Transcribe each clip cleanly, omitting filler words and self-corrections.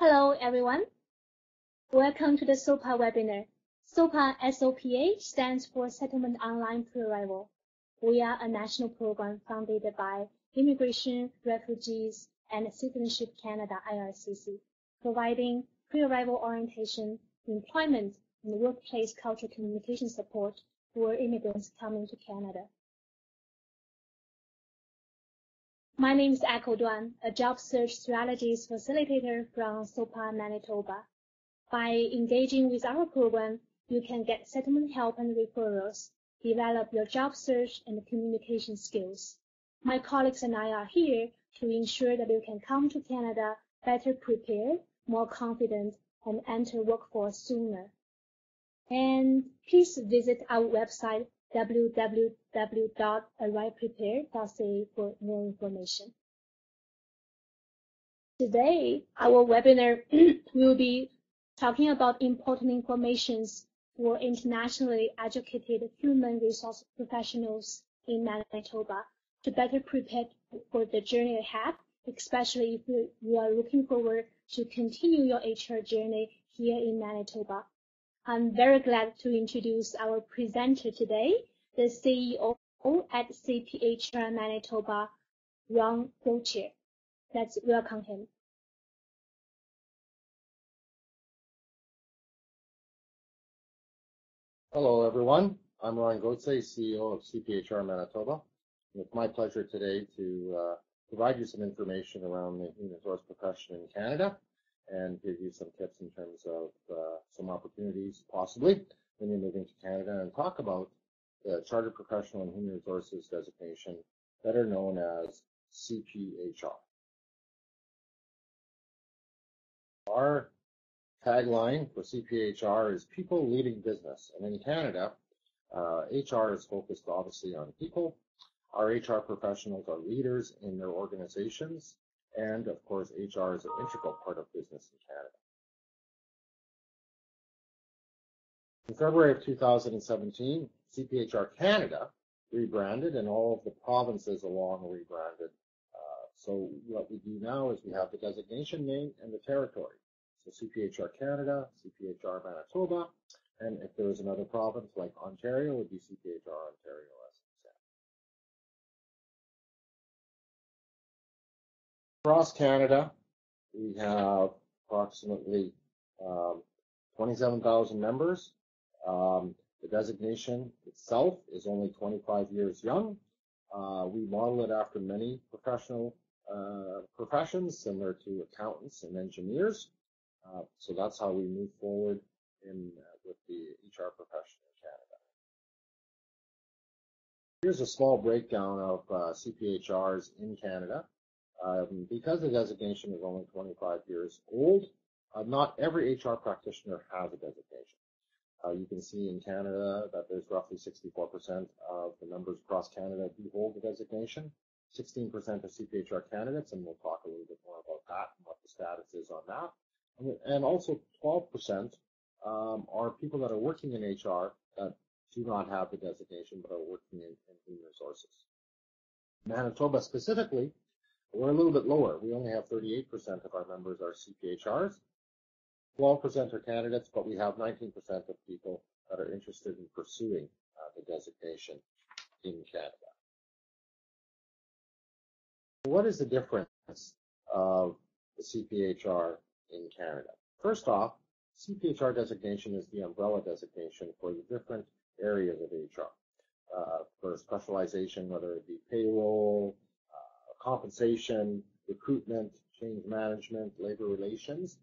Hello, everyone. Welcome to the SOPA webinar. SOPA, SOPA stands for Settlement Online Pre-Arrival. We are a national program funded by Immigration, Refugees, and Citizenship Canada, IRCC, providing pre-arrival orientation, employment, and workplace cultural communication support for immigrants coming to Canada. My name is Echo Duan, a job search strategies facilitator from SOPA, Manitoba. By engaging with our program, you can get settlement help and referrals, develop your job search and communication skills. My colleagues and I are here to ensure that you can come to Canada better prepared, more confident, and enter workforce sooner. And please visit our website www.arriveprepared.ca for more information. Today, our webinar will be talking about important information for internationally educated human resource professionals in Manitoba to better prepare for the journey ahead, especially if you are looking forward to continue your HR journey here in Manitoba. I'm very glad to introduce our presenter today, the CEO at CPHR Manitoba, Gauthier. Let's welcome him. Hello, everyone. I'm Gauthier, CEO of CPHR Manitoba. It's my pleasure today to provide you some information around the human resource profession in Canada and give you some tips in terms of some opportunities, possibly, when you're moving to Canada, and talk about the Chartered Professional in Human Resources designation, better known as CPHR. Our tagline for CPHR is People Leading Business, and in Canada, HR is focused obviously on people. Our HR professionals are leaders in their organizations, and of course, HR is an integral part of business in Canada. In February of 2017, CPHR Canada rebranded, and all of the provinces along rebranded. So what we do now is we have the designation name and the territory. So CPHR Canada, CPHR Manitoba, and if there was another province like Ontario, it would be CPHR Ontario as an example. Across Canada, we have approximately 27,000 members. The designation itself is only 25 years young. We model it after many professional professions, similar to accountants and engineers. So that's how we move forward with the HR profession in Canada. Here's a small breakdown of CPHRs in Canada. Because the designation is only 25 years old, not every HR practitioner has a designation. You can see in Canada that there's roughly 64% of the members across Canada do hold the designation, 16% are CPHR candidates, and we'll talk a little bit more about that and what the status is on that. And also 12% are people that are working in HR that do not have the designation but are working in human resources. Manitoba specifically, we're a little bit lower. We only have 38% of our members are CPHRs. 12% are candidates, but we have 19% of people that are interested in pursuing the designation in Canada. What is the difference of the CPHR in Canada? First off, CPHR designation is the umbrella designation for the different areas of HR. For specialization, whether it be payroll, compensation, recruitment, change management, labor relations,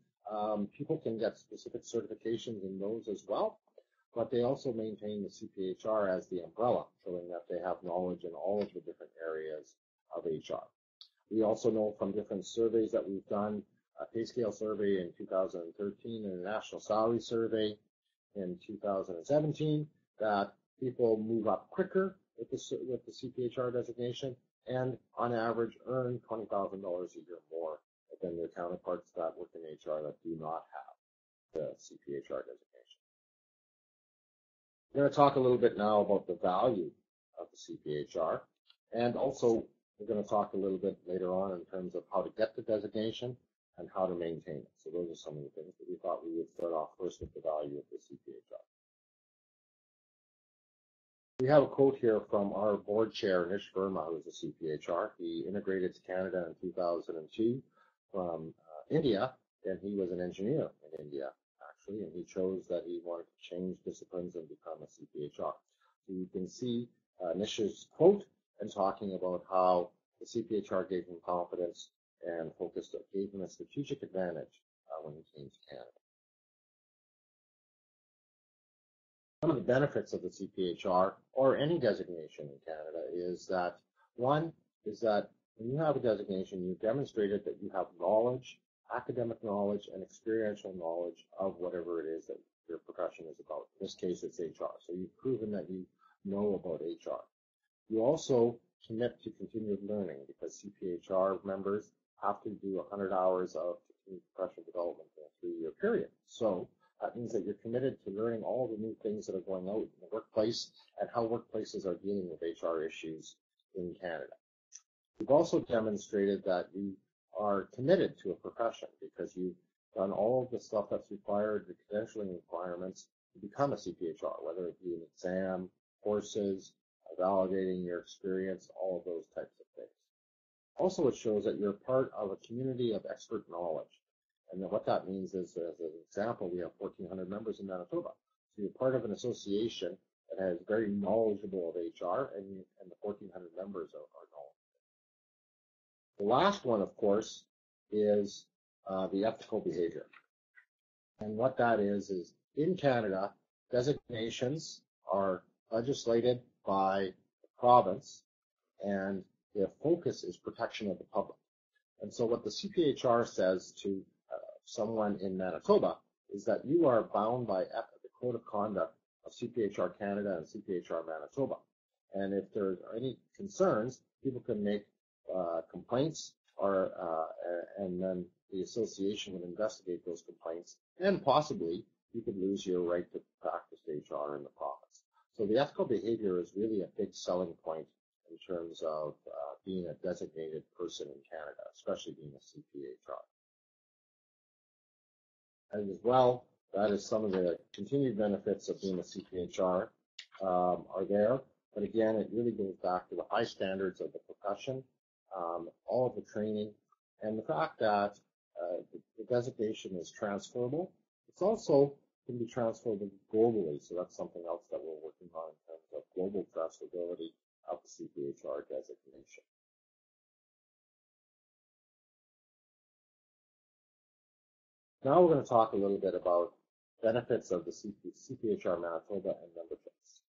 people can get specific certifications in those as well, but they also maintain the CPHR as the umbrella, showing that they have knowledge in all of the different areas of HR. We also know from different surveys that we've done, a pay scale survey in 2013 and a national salary survey in 2017, that people move up quicker with the CPHR designation and on average earn $20,000 a year more than their counterparts that work in HR that do not have the CPHR designation. We're going to talk a little bit now about the value of the CPHR, and also we're going to talk a little bit later on in terms of how to get the designation and how to maintain it. So those are some of the things that we thought we would start off first with the value of the CPHR. We have a quote here from our board chair, Nish Burma, who is a CPHR. He immigrated to Canada in 2002 from India, and he was an engineer in India, actually, and he chose that he wanted to change disciplines and become a CPHR. So you can see Nish's quote and talking about how the CPHR gave him confidence and gave him a strategic advantage when he came to Canada. Some of the benefits of the CPHR or any designation in Canada is that, one, is that when you have a designation, you've demonstrated that you have knowledge, academic knowledge, and experiential knowledge of whatever it is that your profession is about. In this case, it's HR. So you've proven that you know about HR. You also commit to continued learning because CPHR members have to do 100 hours of continued professional development in a 3-year period. So that means that you're committed to learning all the new things that are going out in the workplace and how workplaces are dealing with HR issues in Canada. You've also demonstrated that you are committed to a profession because you've done all of the stuff that's required, the credentialing requirements to become a CPHR, whether it be an exam, courses, validating your experience, all of those types of things. Also, it shows that you're part of a community of expert knowledge. And then what that means is, as an example, we have 1,400 members in Manitoba. So you're part of an association that is very knowledgeable of HR, and the 1,400 members are knowledgeable. The last one, of course, is the ethical behavior. And what that is in Canada, designations are legislated by the province, and the focus is protection of the public. And so what the CPHR says to someone in Manitoba is that you are bound by the code of conduct of CPHR Canada and CPHR Manitoba. And if there are any concerns, people can make complaints, and then the association would investigate those complaints, and possibly you could lose your right to practice HR in the province. So the ethical behavior is really a big selling point in terms of being a designated person in Canada, especially being a CPHR. And as well, that is some of the continued benefits of being a CPHR are there. But again, it really goes back to the high standards of the profession, all of the training, and the fact that the designation is transferable. It's also can be transferable globally, so that's something else that we're working on in terms of global transferability of the CPHR designation. Now we're going to talk a little bit about benefits of the CPHR Manitoba and memberships.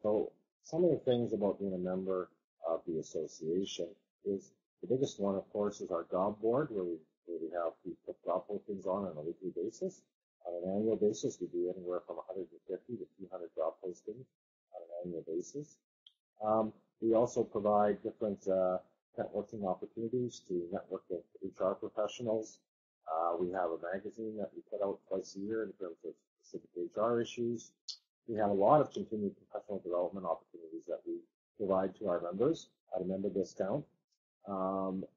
So some of the things about being a member of the association is the biggest one, of course, is our job board, where we have to put job postings on a weekly basis. On an annual basis, we do anywhere from 150 to 200 job postings on an annual basis. We also provide different networking opportunities to network with HR professionals. We have a magazine that we put out twice a year in terms of specific HR issues. We have a lot of continued professional development opportunities that we provide to our members at a member discount.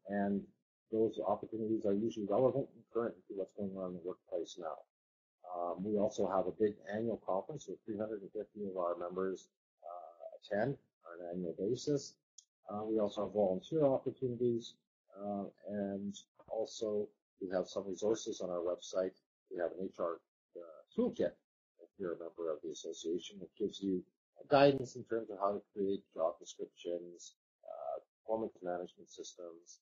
And those opportunities are usually relevant and current to what's going on in the workplace now. We also have a big annual conference with 350 of our members attend on an annual basis. We also have volunteer opportunities, and also we have some resources on our website. We have an HR toolkit, if you're a member of the association, that gives you guidance in terms of how to create job descriptions, performance management systems,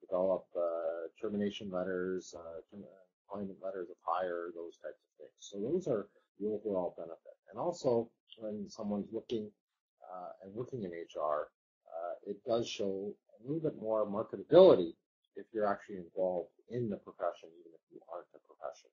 develop termination letters, employment letters of hire, those types of things. So those are the overall benefit. And also, when someone's looking and working in HR, it does show a little bit more marketability if you're actually involved in the profession, even if you aren't a professional.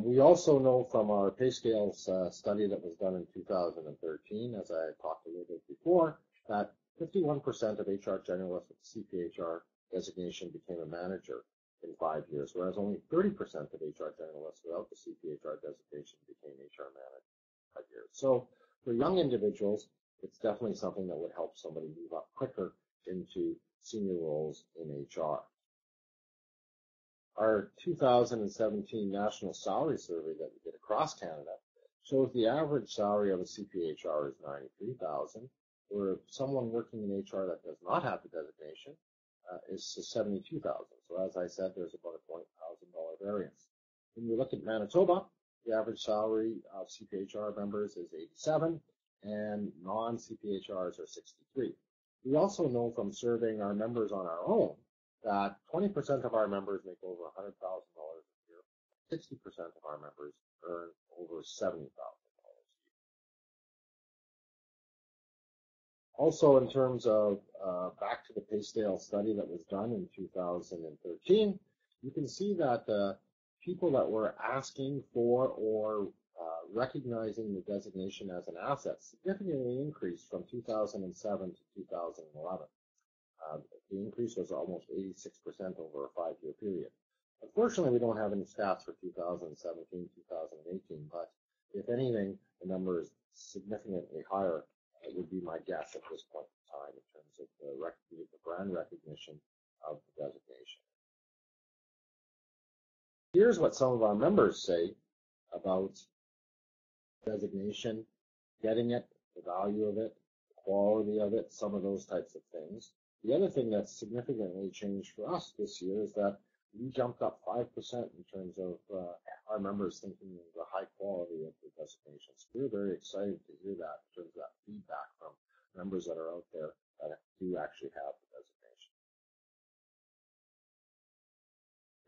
We also know from our pay scales study that was done in 2013, as I talked a little bit before, that 51% of HR generalists with the CPHR designation became a manager in 5 years, whereas only 30% of HR generalists without the CPHR designation became HR manager in 5 years. So for young individuals, it's definitely something that would help somebody move up quicker into HR. Our 2017 National Salary Survey that we did across Canada shows the average salary of a CPHR is $93,000, where someone working in HR that does not have the designation is $72,000. So as I said, there's about a $20,000 variance. When you look at Manitoba, the average salary of CPHR members is $87,000, and non-CPHRs are $63,000. We also know from surveying our members on our own that 20% of our members make over $100,000 a year. 60% of our members earn over $70,000 a year. Also, in terms of back to the pay scale study that was done in 2013, you can see that people that were asking for or recognizing the designation as an asset significantly increased from 2007 to 2011. The increase was almost 86% over a 5-year period. Unfortunately, we don't have any stats for 2017, 2018, but if anything, the number is significantly higher. It would be my guess at this point in time in terms of the brand recognition of the designation. Here's what some of our members say about designation, getting it, the value of it, the quality of it, some of those types of things. The other thing that's significantly changed for us this year is that we jumped up 5% in terms of our members thinking of the high quality of the designations. We're very excited to hear that in terms of that feedback from members that are out there that do actually have the designation.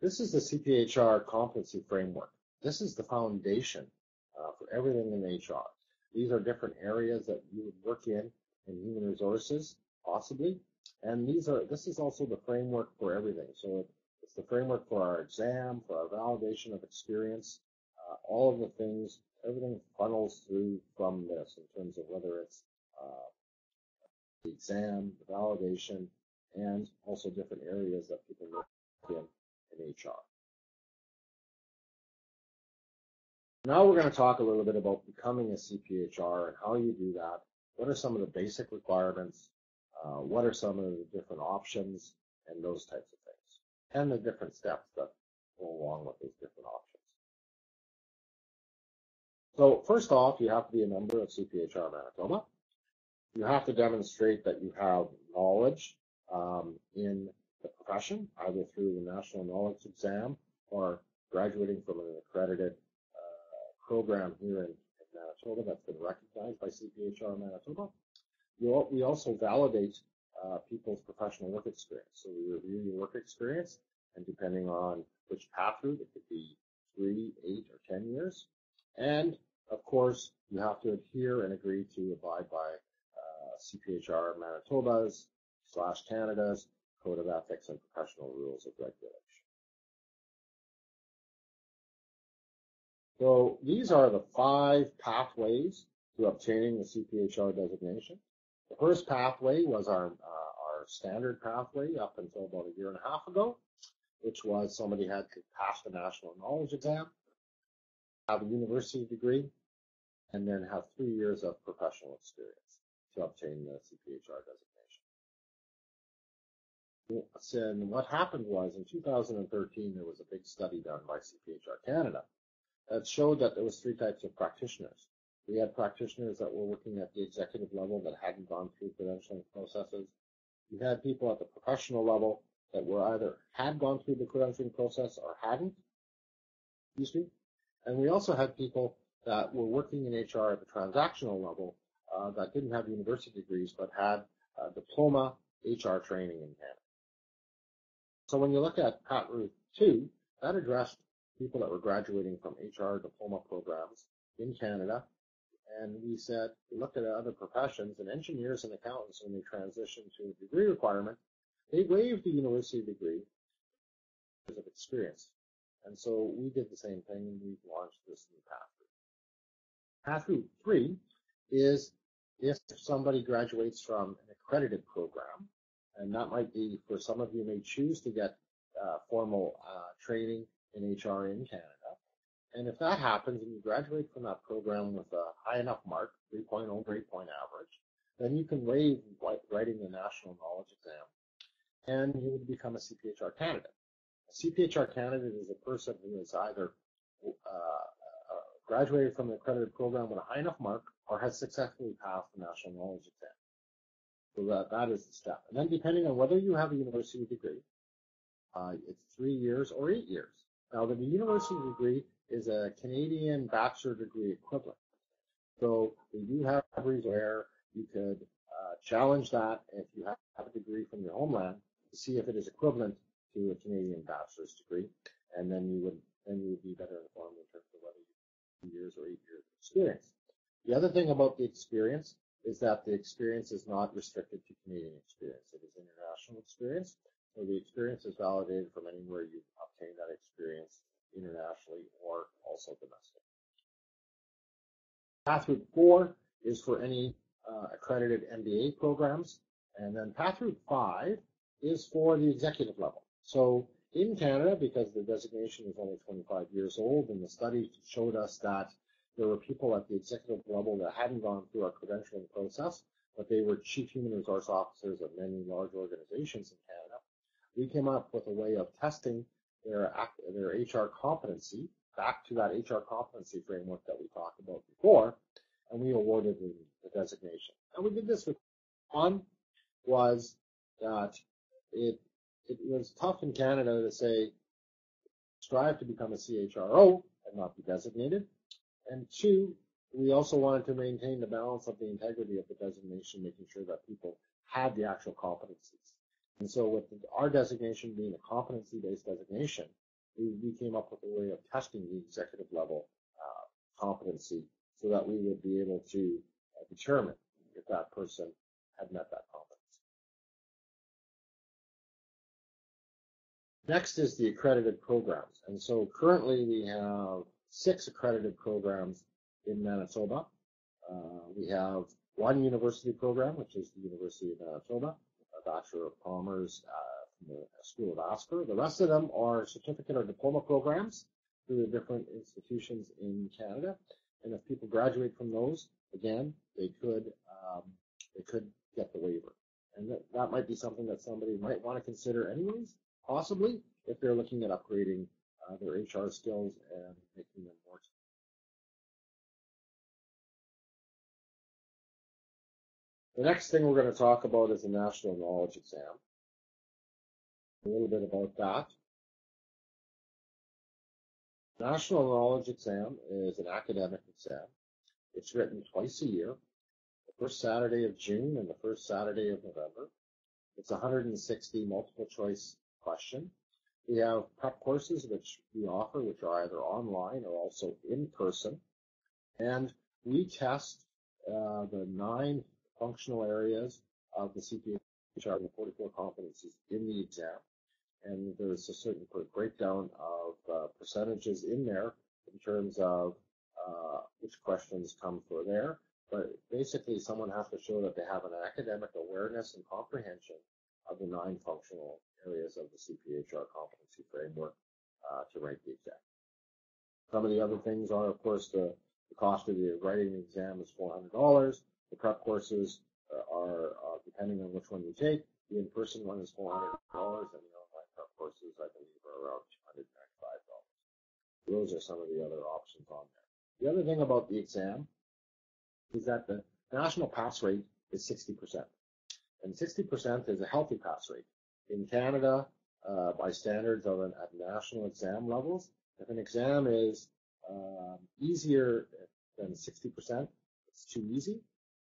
This is the CPHR Competency Framework. This is the foundation for everything in HR. These are different areas that you would work in human resources, possibly. And this is also the framework for everything. So it's the framework for our exam, for our validation of experience, all of the things, everything funnels through from this in terms of whether it's the exam, the validation, and also different areas that people work in HR. Now we're going to talk a little bit about becoming a CPHR and how you do that. What are some of the basic requirements? What are some of the different options and those types of things, and the different steps that go along with those different options. So first off, you have to be a member of CPHR Manitoba. You have to demonstrate that you have knowledge in the profession, either through the National Knowledge Exam or graduating from an accredited program here in Manitoba that's been recognized by CPHR Manitoba. We also validate people's professional work experience. So we review your work experience, and depending on which path route, it could be 3, 8, or 10 years. And of course, you have to adhere and agree to abide by CPHR Manitoba's / Canada's Code of Ethics and Professional Rules of Regulation. So these are the 5 pathways to obtaining the CPHR designation. The first pathway was our standard pathway up until about 1.5 years ago, which was somebody had to pass the National Knowledge Exam, have a university degree, and then have 3 years of professional experience to obtain the CPHR designation. And what happened was in 2013, there was a big study done by CPHR Canada that showed that there was 3 types of practitioners. We had practitioners that were working at the executive level that hadn't gone through credentialing processes. We had people at the professional level that were either had gone through the credentialing process or hadn't. And we also had people that were working in HR at the transactional level that didn't have university degrees but had Diploma HR training in Canada. So when you look at Pat Route 2, that addressed people that were graduating from HR diploma programs in Canada. And we looked at other professions, and engineers and accountants, when they transitioned to a degree requirement, they waived the university degree because of experience. And so we did the same thing, and we've launched this new path route. Path route 3 is if somebody graduates from an accredited program, and that might be, for some of you may choose to get formal training in HR in Canada. And if that happens and you graduate from that program with a high enough mark, 3.0 grade point average, then you can waive writing the National Knowledge Exam and you would become a CPHR candidate. A CPHR candidate is a person who has either graduated from an accredited program with a high enough mark or has successfully passed the national knowledge exam. So that is the step. And then depending on whether you have a university degree, it's 3 years or 8 years. Now, the university degree is a Canadian bachelor degree equivalent. So we do have degrees where you could challenge that if you have a degree from your homeland to see if it is equivalent to a Canadian bachelor's degree, and then you would be better informed in terms of whether you have 2 years or 8 years of experience. The other thing about the experience is that the experience is not restricted to Canadian experience. It is international experience. So the experience is validated from anywhere you've obtained that experience internationally or also domestic. Path Route 4 is for any accredited MBA programs. And then Path Route 5 is for the executive level. So in Canada, because the designation is only 25 years old, and the study showed us that there were people at the executive level that hadn't gone through our credentialing process, but they were chief human resource officers of many large organizations in Canada. We came up with a way of testing their HR competency back to that HR competency framework that we talked about before, and we awarded the designation. And we did this with one was that it was tough in Canada to say strive to become a CHRO and not be designated. And two, we also wanted to maintain the balance of the integrity of the designation, making sure that people had the actual competencies. And so with our designation being a competency-based designation, we came up with a way of testing the executive level competency so that we would be able to determine if that person had met that competency. Next is the accredited programs. And so currently we have 6 accredited programs in Manitoba. We have one university program, which is the University of Manitoba, a Bachelor of Commerce from the School of Asper. The rest of them are certificate or diploma programs through the different institutions in Canada. And if people graduate from those, again, they could get the waiver. And that might be something that somebody might want to consider anyways, possibly, if they're looking at upgrading their HR skills and making them more. The next thing we're going to talk about is the National Knowledge Exam. A little bit about that. National Knowledge Exam is an academic exam. It's written twice a year, the first Saturday of June and the first Saturday of November. It's 160 multiple choice question. We have prep courses which we offer, which are either online or also in person. And we test the 9 functional areas of the CPHR, the 44 competencies in the exam. And there's a certain breakdown of percentages in there in terms of which questions come for there. But basically, someone has to show that they have an academic awareness and comprehension of the 9 functional areas of the CPHR Competency Framework to write the exam. Some of the other things are, of course, the cost of the writing the exam is $400. The prep courses are depending on which one you take. The in-person one is $400, and the online prep courses, I believe, are around $295. Those are some of the other options on there. The other thing about the exam is that the national pass rate is 60%. And 60% is a healthy pass rate. In Canada, by standards of at national exam levels, if an exam is easier than 60%, it's too easy.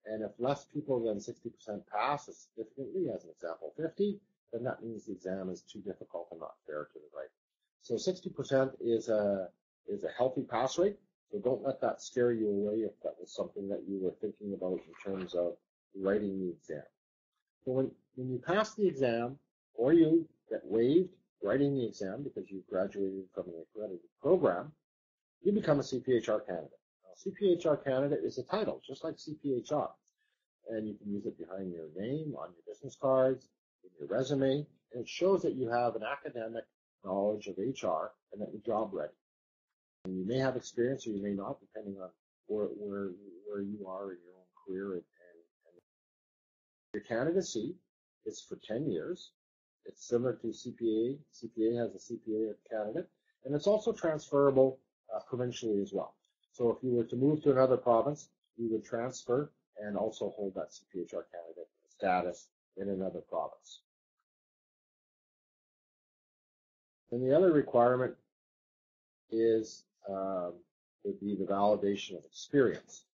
And if less people than 60% pass significantly, as an example 50, then that means the exam is too difficult and not fair to the writing. So 60% is a healthy pass rate. So don't let that scare you away if that was something that you were thinking about in terms of writing the exam. So when you pass the exam or you get waived writing the exam because you graduated from an accredited program, you become a CPHR candidate. Now, CPHR candidate is a title, just like CPHR. And you can use it behind your name, on your business cards, in your resume, and it shows that you have an academic knowledge of HR and that you're job ready. And you may have experience or you may not, depending on where you are in your own career. And your candidacy is for 10 years. It's similar to CPA. CPA has a CPA Canada, and it's also transferable provincially as well. So if you were to move to another province, you would transfer and also hold that CPHR Canada status in another province. And the other requirement is would be the validation of experience.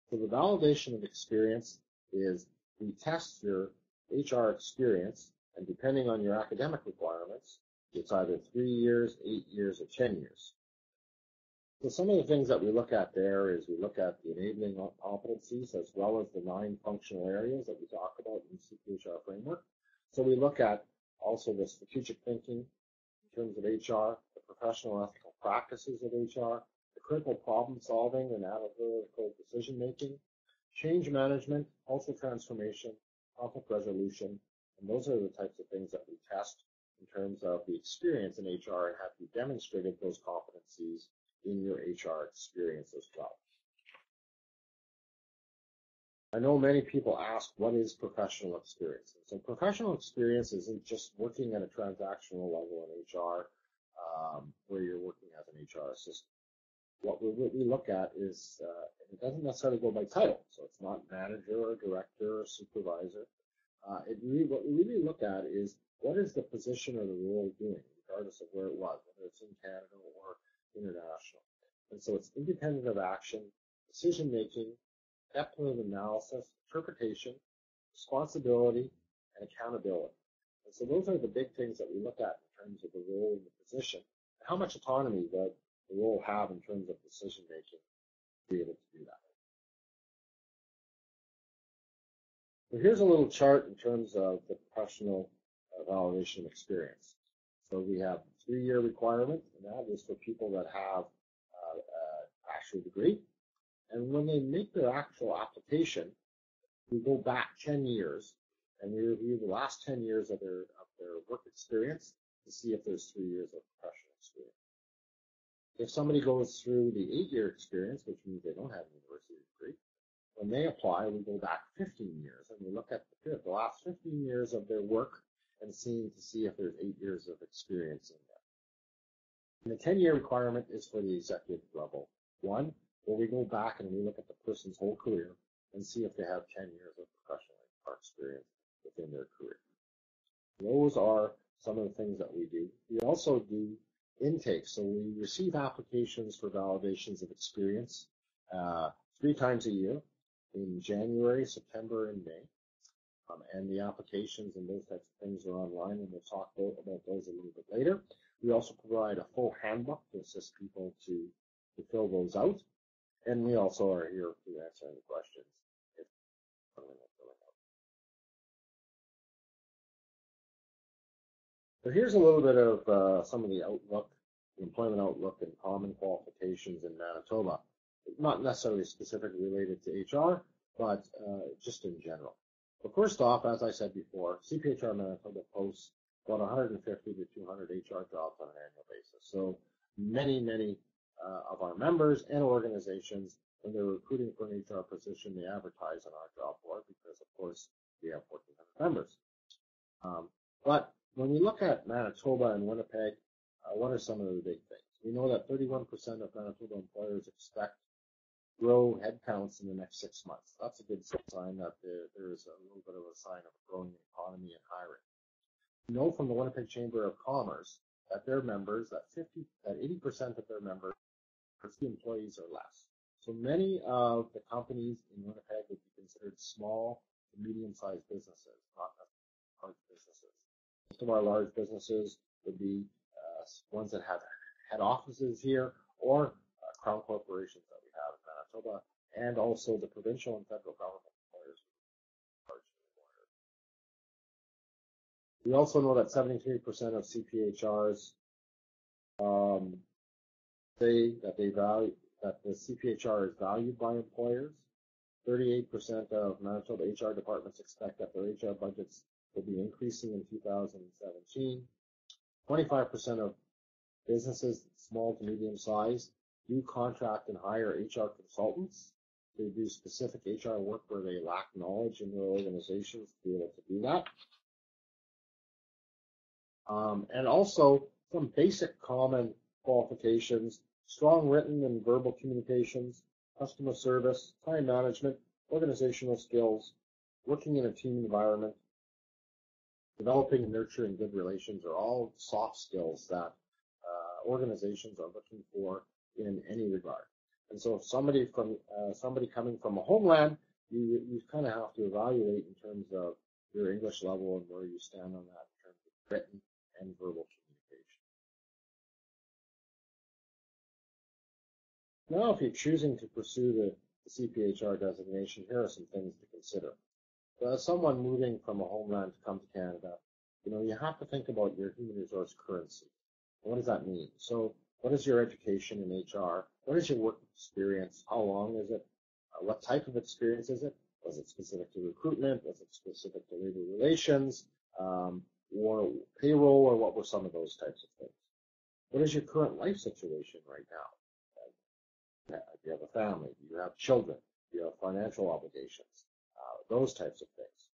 So the validation of experience is we test your HR experience, and depending on your academic requirements, it's either 3 years, 8 years, or 10 years. So some of the things that we look at there is we look at the enabling competencies as well as the 9 functional areas that we talk about in the CPHR framework. So we look at also the strategic thinking in terms of HR, the professional ethical practices of HR, the critical problem solving and analytical decision making, change management, cultural transformation, conflict resolution, and those are the types of things that we test in terms of the experience in HR and have you demonstrated those competencies in your HR experience as well. I know many people ask, what is professional experience? So professional experience isn't just working at a transactional level in HR where you're working as an HR assistant. What we look at is, it doesn't necessarily go by title, so it's not manager or director or supervisor. What we really look at is what is the position or the role doing, regardless of where it was, whether it's in Canada or international. And so it's independent of action, decision making, depth of analysis, interpretation, responsibility, and accountability. And so those are the big things that we look at in terms of the role and the position, and how much autonomy the role have in terms of decision making to be able to do that. So here's a little chart in terms of the professional validation experience. So we have 3-year requirement, and that is for people that have a bachelor's degree. And when they make their actual application, we go back 10 years and we review the last 10 years of their work experience to see if there's 3 years of professional experience. If somebody goes through the 8-year experience, which means they don't have a university degree, when they apply, we go back 15 years and we look at the last 15 years of their work and to see if there's 8 years of experience in there. And the 10-year requirement is for the executive level 1, where we go back and we look at the person's whole career and see if they have 10 years of professional experience within their career. Those are some of the things that we do. We also do intake. So we receive applications for validations of experience 3 times a year in January, September, and May. And the applications and those types of things are online, and we'll talk about those a little bit later. We also provide a full handbook to assist people to fill those out. And we also are here to answer any questions if filling out. So here's a little bit of some of the outlook, the employment outlook and common qualifications in Manitoba. Not necessarily specifically related to HR, but just in general. But first off, as I said before, CPHR Manitoba posts about 150 to 200 HR jobs on an annual basis. So many of our members and organizations, when they're recruiting for an HR position, they advertise on our job board because, of course, we have 1,400 members. But when we look at Manitoba and Winnipeg, what are some of the big things? We know that 31% of Manitoba employers expect grow headcounts in the next 6 months. That's a good sign that there is a little bit of a sign of a growing economy and hiring. We know from the Winnipeg Chamber of Commerce that their members, that 80% of their members, 50 employees or less. So many of the companies in Winnipeg would be considered small to medium-sized businesses, not large businesses. Most of our large businesses would be ones that have head offices here or crown corporations that we have in Manitoba, and also the provincial and federal government employers. We also know that 73% of CPHRs say that that the CPHR is valued by employers. 38% of Manitoba HR departments expect that their HR budgets will be increasing in 2017. 25% of businesses, small to medium size, do contract and hire HR consultants. They do specific HR work where they lack knowledge in their organizations to be able to do that. And also some basic common qualifications, strong written and verbal communications, customer service, time management, organizational skills, working in a team environment, developing and nurturing good relations are all soft skills that organizations are looking for in any regard. And so if somebody coming from a homeland, you kind of have to evaluate in terms of your English level and where you stand on that in terms of written and verbal communication. Now, if you're choosing to pursue the CPHR designation, here are some things to consider. So as someone moving from a homeland to come to Canada, you have to think about your human resource currency. What does that mean? So what is your education in HR? What is your work experience? How long is it? What type of experience is it? Was it specific to recruitment? Was it specific to labor relations? Or payroll? Or what were some of those types of things? What is your current life situation right now? Do you have a family? Do you have children? Do you have financial obligations? Those types of things.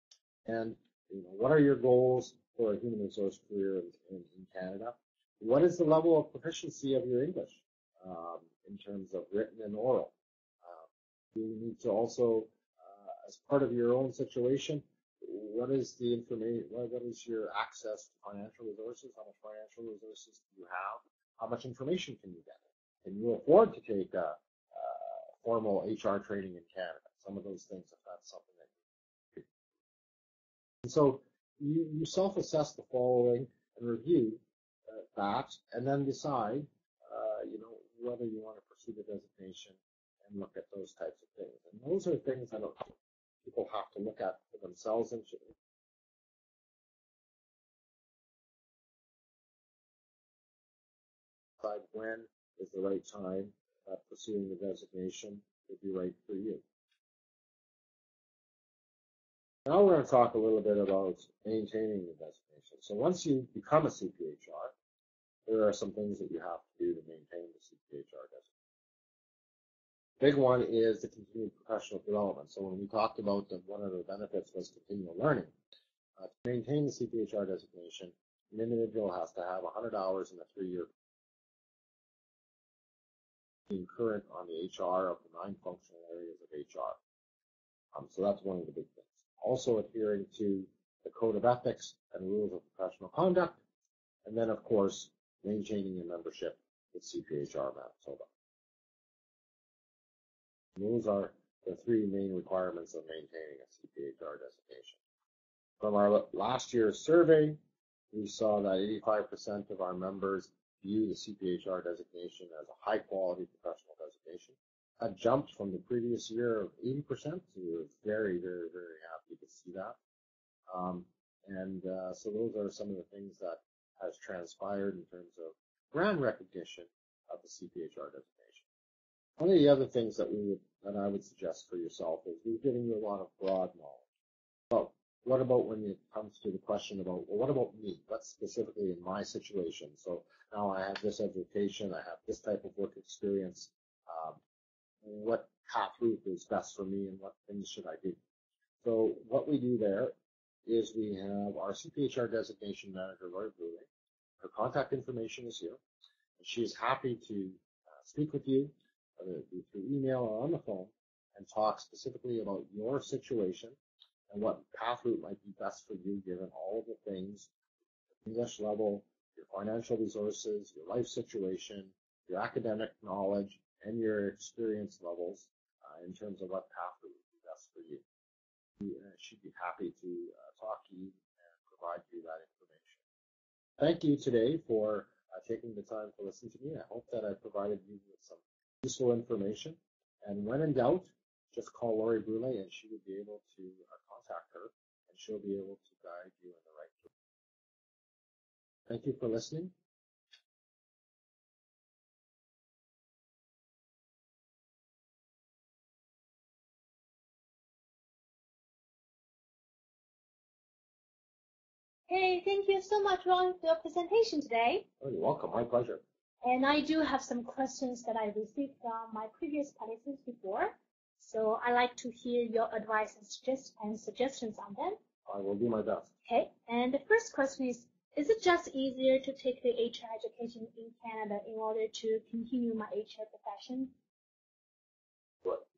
And what are your goals for a human resource career in Canada? What is the level of proficiency of your English in terms of written and oral? You need to also, as part of your own situation, what is the information? What is your access to financial resources? How much financial resources do you have? How much information can you get? Can you afford to take a formal HR training in Canada? Some of those things, if that's something that you do. And so you self-assess the following and review that, and then decide, whether you want to pursue the designation and look at those types of things. And those are things that people have to look at for themselves and decide when is the right time that pursuing the designation would be right for you. Now we're going to talk a little bit about maintaining the designation. So once you become a CPHR, there are some things that you have to do to maintain the CPHR designation. Big one is the continued professional development. So when we talked about that one of the benefits was continual learning, to maintain the CPHR designation, an individual has to have 100 hours in a 3-year being current on the HR of the 9 functional areas of HR. So that's one of the big things. Also adhering to the code of ethics and rules of professional conduct, and then of course maintaining your membership with CPHR Manitoba. And those are the 3 main requirements of maintaining a CPHR designation. From our last year's survey, we saw that 85% of our members view the CPHR designation as a high-quality professional designation. That jumped from the previous year of 80%, so we were very, very, very happy to see that. So those are some of the things that has transpired in terms of brand recognition of the CPHR designation. One of the other things that I would suggest for yourself is we're giving you a lot of broad knowledge. But what about when it comes to the question about, well, what about me? What's specifically in my situation? So now I have this education, I have this type of work experience. What path route is best for me and what things should I do? So what we do there is we have our CPHR designation manager, Lori Brule. Her contact information is here. And she is happy to speak with you, whether it be through email or on the phone, and talk specifically about your situation and what path route might be best for you given all of the things, English level, your financial resources, your life situation, your academic knowledge, and your experience levels in terms of what path route would be best for you. She'd be happy to talk to you and provide you that information. Thank you today for taking the time to listen to me. I hope that I provided you with some useful information. And when in doubt, just call Lori Brule and she would be able to contact her and she'll be able to guide you in the right direction. Thank you for listening. Hey, thank you so much, Ron, for your presentation today. Oh, you're welcome. My pleasure. And I do have some questions that I received from my previous participants before. So I'd like to hear your advice and suggestions on them. I will do my best. Okay. And the first question is Is it just easier to take the HR education in Canada in order to continue my HR profession?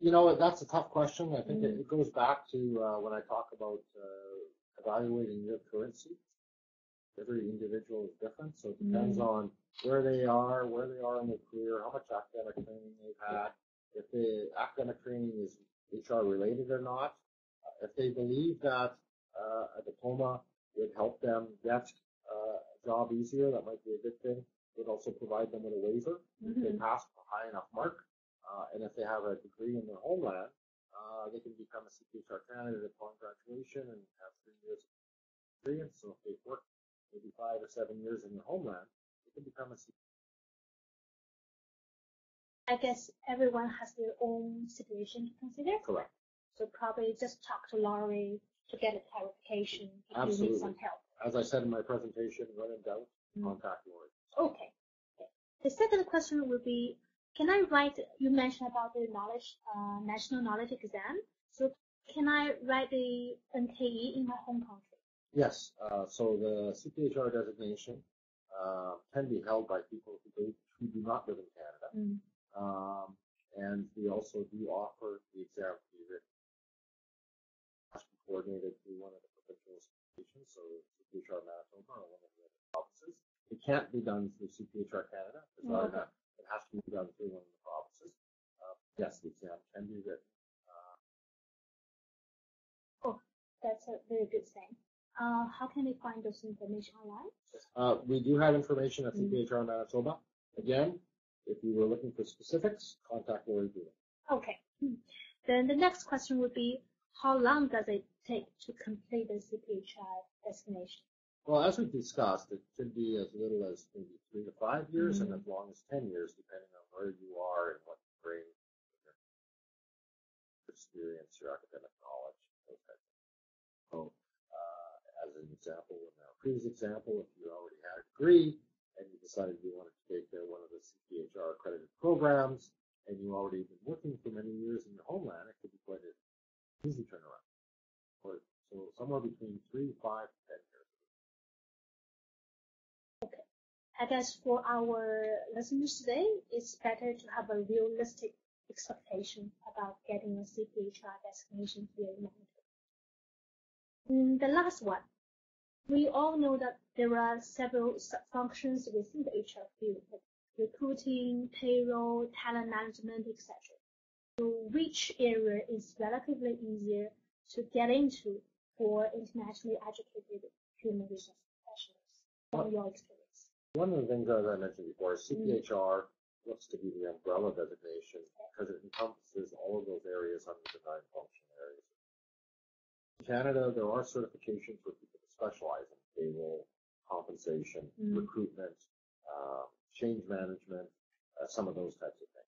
You know, that's a tough question. I think it goes back to when I talk about evaluating your currency. Every individual is different, so it depends on where they are in their career, how much academic training they've had, if the academic training is HR related or not. If they believe that a diploma would help them get a job easier, that might be a good thing. It would also provide them with a waiver if they pass a high enough mark. And if they have a degree in their homeland, they can become a CPHR candidate upon graduation and have 3 years of experience. So if they've worked maybe 5 or 7 years in their homeland, they can become a CPHR. I guess everyone has their own situation to consider. Correct. So probably just talk to Laurie to get a clarification if Absolutely. you need some help. As I said in my presentation, when in doubt, contact Laurie. Okay. The second question would be, can I write, you mentioned about the national knowledge exam. So can I write the NKE in my home country? Yes. So the CPHR designation can be held by people who do not live in Canada. And we also do offer the exam to be written. It has to be coordinated through one of the provincial institutions, so CPHR Manitoba or one of the other provinces. It can't be done through CPHR Canada. It has to be done through one of the provinces. Yes, the exam can be written. That's a very good thing. How can they find this information online? We do have information at CPHR Manitoba. Again, if you were looking for specifics, contact Laurie Dula. Okay. Then the next question would be, how long does it take to complete the CPHR designation? Well, as we've discussed, it could be as little as maybe 3 to 5 years and as long as 10 years, depending on where you are and what you bring, your experience, your academic knowledge, those types of things. So, as an example, in our previous example, if you already had a degree and you decided you wanted to take one of the CPHR accredited programs and you already been working for many years in your homeland, it could be quite an easy turnaround. So somewhere between 3, 5, 10 years. Okay. I guess for our listeners today, it's better to have a realistic expectation about getting a CPHR designation here in Manitoba. The last one. We all know that there are several sub-functions within the HR field, like recruiting, payroll, talent management, etc. So which area is relatively easier to get into for internationally educated human resource professionals from your experience? One of the things, as I mentioned before, is CPHR looks to be the umbrella designation because it encompasses all of those areas under the 9 functional areas. In Canada, there are certifications for people to specialize in payroll, compensation, recruitment, change management, some of those types of things.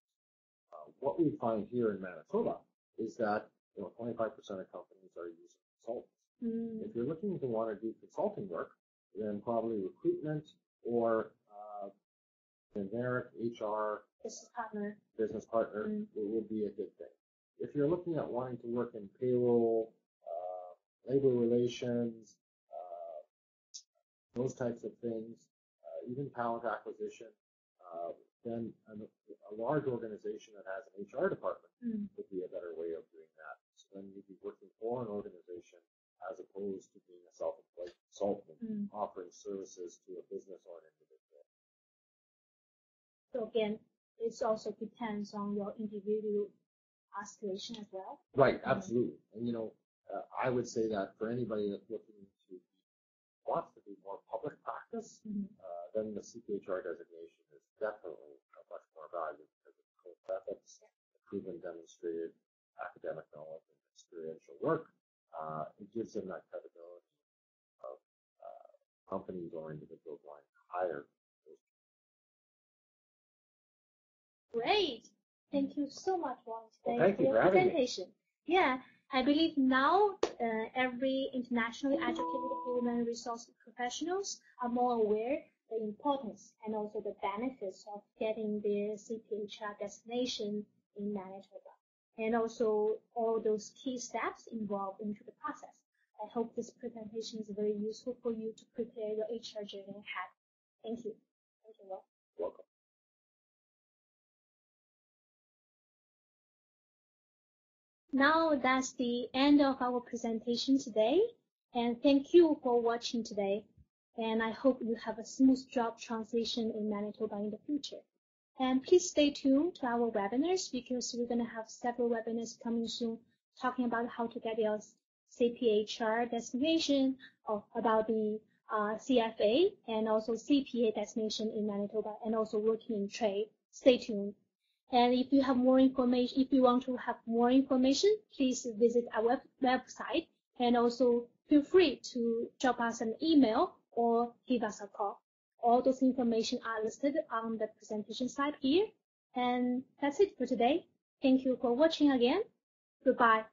What we find here in Manitoba is that 25% of companies are using consultants. If you're looking to want to do consulting work, then probably recruitment or generic HR business partner would be a good thing. If you're looking at wanting to work in payroll, labor relations, those types of things, even talent acquisition, then a large organization that has an HR department would be a better way of doing that. So then you'd be working for an organization as opposed to being a self-employed consultant offering services to a business or an individual. So again, it also depends on your individual aspiration as well. Right, absolutely. And I would say that for anybody that's wants to do more public practice, then the CPHR designation is definitely much more valuable because of code of ethics, proven demonstrated academic knowledge and experiential work. It gives them that credibility of companies or individuals wanting to hire those people. Great. Thank you so much, Warren, today for your presentation. Yeah, I believe now every internationally educated human resource professionals are more aware the importance and also the benefits of getting their CPHR designation in Manitoba, and also all those key steps involved into the process. I hope this presentation is very useful for you to prepare your HR journey ahead. Thank you. Thank you all. Welcome. Now that's the end of our presentation today, and thank you for watching today. And I hope you have a smooth job transition in Manitoba in the future. And please stay tuned to our webinars because we're going to have several webinars coming soon talking about how to get your CPA Char designation, or about the CFA and also CPA designation in Manitoba, and also working in trade. Stay tuned. And if you have more information, if you want to have more information, please visit our website, and also feel free to drop us an email or give us a call. All those information are listed on the presentation slide here. And that's it for today. Thank you for watching again. Goodbye.